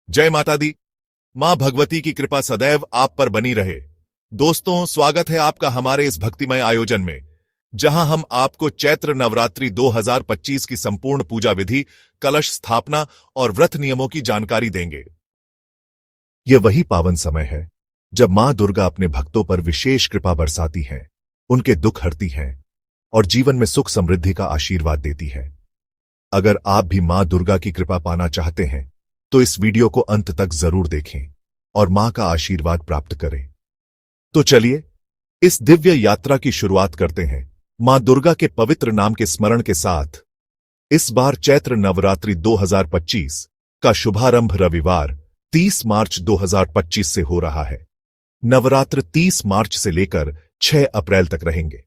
जय माता दी। मां भगवती की कृपा सदैव आप पर बनी रहे। दोस्तों, स्वागत है आपका हमारे इस भक्तिमय आयोजन में, जहां हम आपको चैत्र नवरात्रि 2025 की संपूर्ण पूजा विधि, कलश स्थापना और व्रत नियमों की जानकारी देंगे। यह वही पावन समय है जब मां दुर्गा अपने भक्तों पर विशेष कृपा बरसाती हैं, उनके दुख हरती हैं और जीवन में सुख समृद्धि का आशीर्वाद देती है। अगर आप भी मां दुर्गा की कृपा पाना चाहते हैं तो इस वीडियो को अंत तक जरूर देखें और मां का आशीर्वाद प्राप्त करें। तो चलिए इस दिव्य यात्रा की शुरुआत करते हैं मां दुर्गा के पवित्र नाम के स्मरण के साथ। इस बार चैत्र नवरात्रि 2025 का शुभारंभ रविवार 30 मार्च 2025 से हो रहा है। नवरात्र 30 मार्च से लेकर 6 अप्रैल तक रहेंगे।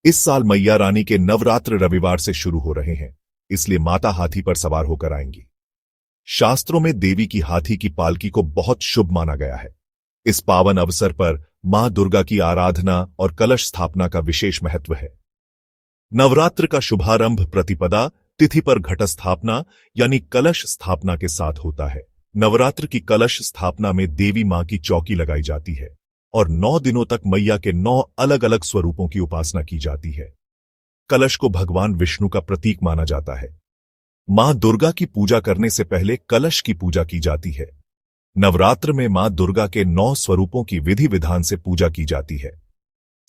इस साल मैया रानी के नवरात्र रविवार से शुरू हो रहे हैं, इसलिए माता हाथी पर सवार होकर आएंगी। शास्त्रों में देवी की हाथी की पालकी को बहुत शुभ माना गया है। इस पावन अवसर पर मां दुर्गा की आराधना और कलश स्थापना का विशेष महत्व है। नवरात्र का शुभारंभ प्रतिपदा तिथि पर घट स्थापना यानी कलश स्थापना के साथ होता है। नवरात्र की कलश स्थापना में देवी मां की चौकी लगाई जाती है और 9 दिनों तक मैया के 9 अलग अलग स्वरूपों की उपासना की जाती है। कलश को भगवान विष्णु का प्रतीक माना जाता है। मां दुर्गा की पूजा करने से पहले कलश की पूजा की जाती है। नवरात्र में मां दुर्गा के 9 स्वरूपों की विधि विधान से पूजा की जाती है।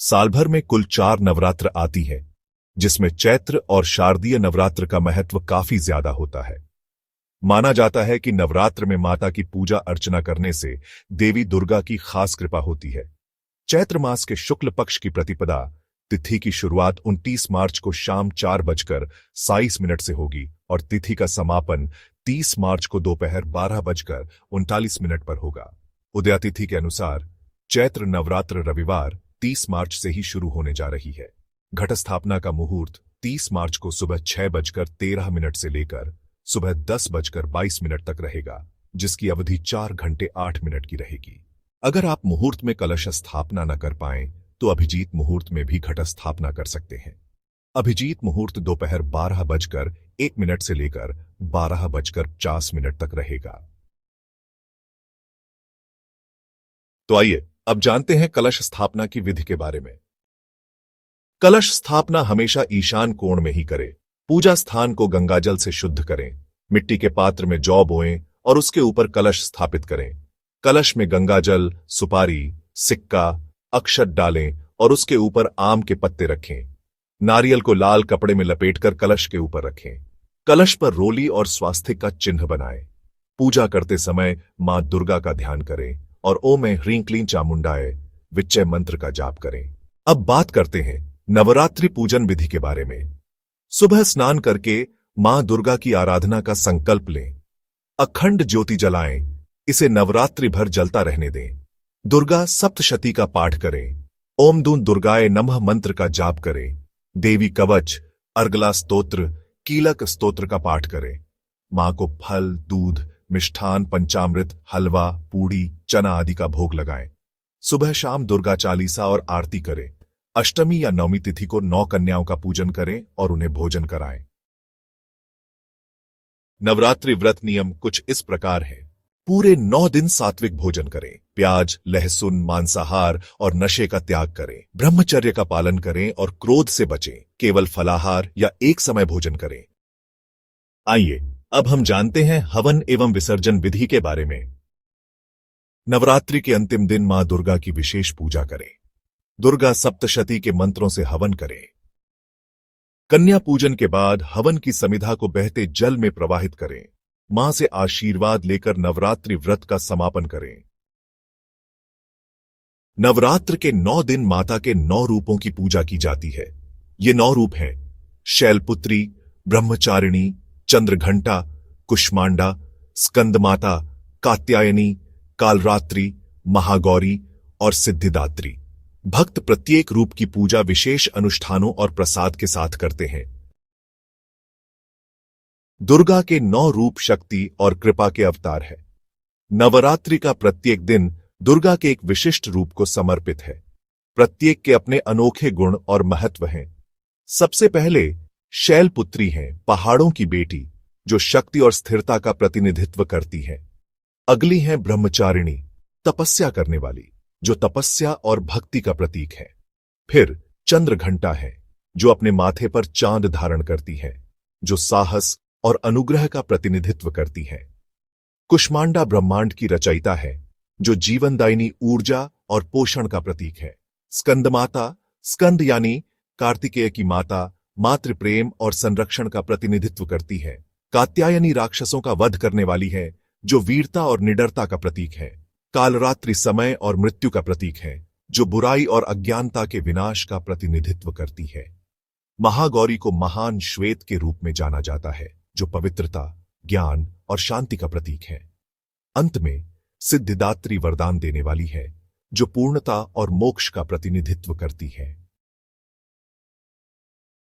साल भर में कुल 4 नवरात्र आती है, जिसमें चैत्र और शारदीय नवरात्र का महत्व काफी ज्यादा होता है। माना जाता है कि नवरात्र में माता की पूजा अर्चना करने से देवी दुर्गा की खास कृपा होती है। चैत्र मास के शुक्ल पक्ष की प्रतिपदा तिथि की शुरुआत 29 मार्च को शाम 4:27 से होगी और तिथि का समापन 30 मार्च को दोपहर 12:39 पर होगा। उदया तिथि के अनुसार चैत्र नवरात्र रविवार 30 मार्च से ही शुरू होने जा रही है। घट स्थापना का मुहूर्त 30 मार्च को सुबह 6:13 से लेकर सुबह 10:22 तक रहेगा, जिसकी अवधि 4 घंटे 8 मिनट की रहेगी। अगर आप मुहूर्त में कलश स्थापना न कर पाएं तो अभिजीत मुहूर्त में भी घट स्थापना कर सकते हैं। अभिजीत मुहूर्त दोपहर 12:01 से लेकर 12:50 तक रहेगा। तो आइए अब जानते हैं कलश स्थापना की विधि के बारे में। कलश स्थापना हमेशा ईशान कोण में ही करें। पूजा स्थान को गंगाजल से शुद्ध करें। मिट्टी के पात्र में जौ बोएं और उसके ऊपर कलश स्थापित करें। कलश में गंगाजल, सुपारी, सिक्का, अक्षत डालें और उसके ऊपर आम के पत्ते रखें। नारियल को लाल कपड़े में लपेटकर कलश के ऊपर रखें। कलश पर रोली और स्वास्तिक का चिन्ह बनाएं। पूजा करते समय मां दुर्गा का ध्यान करें और ओम ह्रीं क्लीं चामुंडाय विच्चय मंत्र का जाप करें। अब बात करते हैं नवरात्रि पूजन विधि के बारे में। सुबह स्नान करके मां दुर्गा की आराधना का संकल्प लें। अखंड ज्योति जलाएं, इसे नवरात्रि भर जलता रहने दें। दुर्गा सप्तशती का पाठ करें। ओम दूं दुर्गाय नमः मंत्र का जाप करें। देवी कवच, अर्गला स्तोत्र, कीलक स्तोत्र का पाठ करें। मां को फल, दूध, मिष्ठान, पंचामृत, हलवा, पूड़ी, चना आदि का भोग लगाएं। सुबह शाम दुर्गा चालीसा और आरती करें। अष्टमी या नवमी तिथि को 9 कन्याओं का पूजन करें और उन्हें भोजन कराएं। नवरात्रि व्रत नियम कुछ इस प्रकार है। पूरे 9 दिन सात्विक भोजन करें। प्याज, लहसुन, मांसाहार और नशे का त्याग करें। ब्रह्मचर्य का पालन करें और क्रोध से बचें। केवल फलाहार या एक समय भोजन करें। आइए अब हम जानते हैं हवन एवं विसर्जन विधि के बारे में। नवरात्रि के अंतिम दिन मां दुर्गा की विशेष पूजा करें। दुर्गा सप्तशती के मंत्रों से हवन करें। कन्या पूजन के बाद हवन की समिधा को बहते जल में प्रवाहित करें। मां से आशीर्वाद लेकर नवरात्रि व्रत का समापन करें। नवरात्र के 9 दिन माता के 9 रूपों की पूजा की जाती है। ये 9 रूप हैं: शैलपुत्री, ब्रह्मचारिणी, चंद्रघंटा, कुष्मांडा, स्कंदमाता, कात्यायनी, कालरात्रि, महागौरी और सिद्धिदात्री। भक्त प्रत्येक रूप की पूजा विशेष अनुष्ठानों और प्रसाद के साथ करते हैं। दुर्गा के 9 रूप शक्ति और कृपा के अवतार है। नवरात्रि का प्रत्येक दिन दुर्गा के एक विशिष्ट रूप को समर्पित है। प्रत्येक के अपने अनोखे गुण और महत्व हैं। सबसे पहले शैलपुत्री हैं, पहाड़ों की बेटी, जो शक्ति और स्थिरता का प्रतिनिधित्व करती है। अगली हैं ब्रह्मचारिणी, तपस्या करने वाली, जो तपस्या और भक्ति का प्रतीक है। फिर चंद्रघंटा है, जो अपने माथे पर चांद धारण करती है, जो साहस और अनुग्रह का प्रतिनिधित्व करती है। कुष्मांडा ब्रह्मांड की रचयिता है, जो जीवनदायिनी ऊर्जा और पोषण का प्रतीक है। स्कंदमाता, स्कंद यानी कार्तिकेय की माता, मातृ प्रेम और संरक्षण का प्रतिनिधित्व करती है। कात्यायनी राक्षसों का वध करने वाली है, जो वीरता और निडरता का प्रतीक है। कालरात्रि समय और मृत्यु का प्रतीक है, जो बुराई और अज्ञानता के विनाश का प्रतिनिधित्व करती है। महागौरी को महान श्वेत के रूप में जाना जाता है, जो पवित्रता, ज्ञान और शांति का प्रतीक है। अंत में सिद्धिदात्री वरदान देने वाली है, जो पूर्णता और मोक्ष का प्रतिनिधित्व करती है।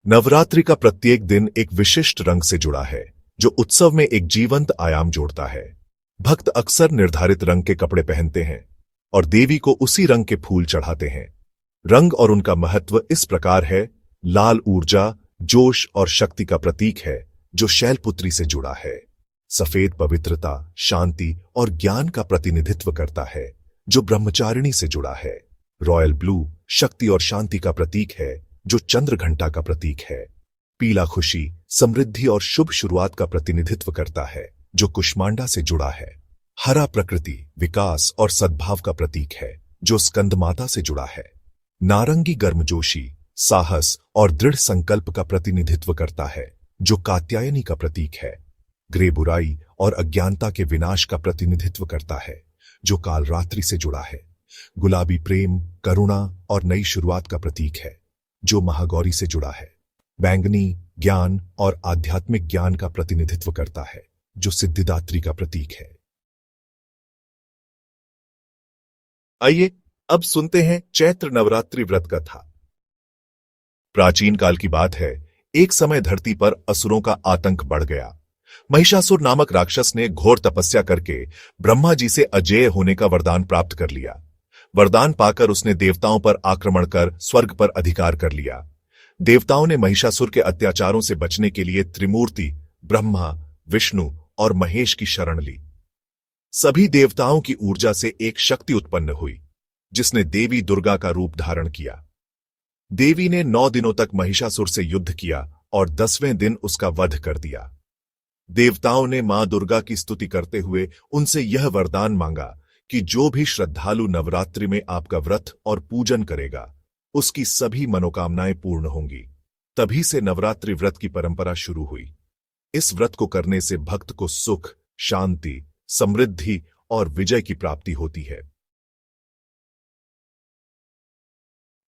नवरात्रि का प्रत्येक दिन एक विशिष्ट रंग से जुड़ा है, जो उत्सव में एक जीवंत आयाम जोड़ता है। भक्त अक्सर निर्धारित रंग के कपड़े पहनते हैं और देवी को उसी रंग के फूल चढ़ाते हैं। रंग और उनका महत्व इस प्रकार है। लाल ऊर्जा, जोश और शक्ति का प्रतीक है, जो शैलपुत्री से जुड़ा है। सफेद पवित्रता, शांति और ज्ञान का प्रतिनिधित्व करता है, जो ब्रह्मचारिणी से जुड़ा है। रॉयल ब्लू शक्ति और शांति का प्रतीक है, जो चंद्रघंटा का प्रतीक है। पीला खुशी, समृद्धि और शुभ शुरुआत का प्रतिनिधित्व करता है, जो कुष्मांडा से जुड़ा है। हरा प्रकृति, विकास और सद्भाव का प्रतीक है, जो स्कंदमाता से जुड़ा है। नारंगी गर्मजोशी, साहस और दृढ़ संकल्प का प्रतिनिधित्व करता है, जो कात्यायनी का प्रतीक है। ग्रे बुराई और अज्ञानता के विनाश का प्रतिनिधित्व करता है, जो कालरात्रि से जुड़ा है। गुलाबी प्रेम, करुणा और नई शुरुआत का प्रतीक है, जो महागौरी से जुड़ा है। बैंगनी ज्ञान और आध्यात्मिक ज्ञान का प्रतिनिधित्व करता है, जो सिद्धिदात्री का प्रतीक है। आइए अब सुनते हैं चैत्र नवरात्रि व्रत कथा। प्राचीन काल की बात है, एक समय धरती पर असुरों का आतंक बढ़ गया। महिषासुर नामक राक्षस ने घोर तपस्या करके ब्रह्मा जी से अजेय होने का वरदान प्राप्त कर लिया। वरदान पाकर उसने देवताओं पर आक्रमण कर स्वर्ग पर अधिकार कर लिया। देवताओं ने महिषासुर के अत्याचारों से बचने के लिए त्रिमूर्ति ब्रह्मा, विष्णु और महेश की शरण ली। सभी देवताओं की ऊर्जा से एक शक्ति उत्पन्न हुई, जिसने देवी दुर्गा का रूप धारण किया। देवी ने 9 दिनों तक महिषासुर से युद्ध किया और 10वें दिन उसका वध कर दिया। देवताओं ने मां दुर्गा की स्तुति करते हुए उनसे यह वरदान मांगा कि जो भी श्रद्धालु नवरात्रि में आपका व्रत और पूजन करेगा, उसकी सभी मनोकामनाएं पूर्ण होंगी। तभी से नवरात्रि व्रत की परंपरा शुरू हुई। इस व्रत को करने से भक्त को सुख, शांति, समृद्धि और विजय की प्राप्ति होती है।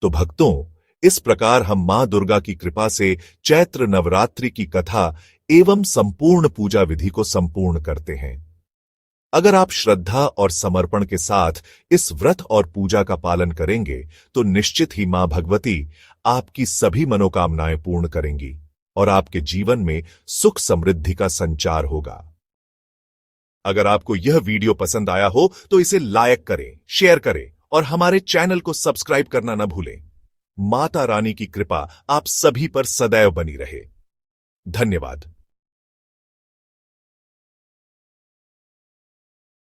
तो भक्तों, इस प्रकार हम मां दुर्गा की कृपा से चैत्र नवरात्रि की कथा एवं संपूर्ण पूजा विधि को संपूर्ण करते हैं। अगर आप श्रद्धा और समर्पण के साथ इस व्रत और पूजा का पालन करेंगे, तो निश्चित ही मां भगवती आपकी सभी मनोकामनाएं पूर्ण करेंगी और आपके जीवन में सुख समृद्धि का संचार होगा। अगर आपको यह वीडियो पसंद आया हो तो इसे लाइक करें, शेयर करें और हमारे चैनल को सब्सक्राइब करना न भूलें। माता रानी की कृपा आप सभी पर सदैव बनी रहे। धन्यवाद।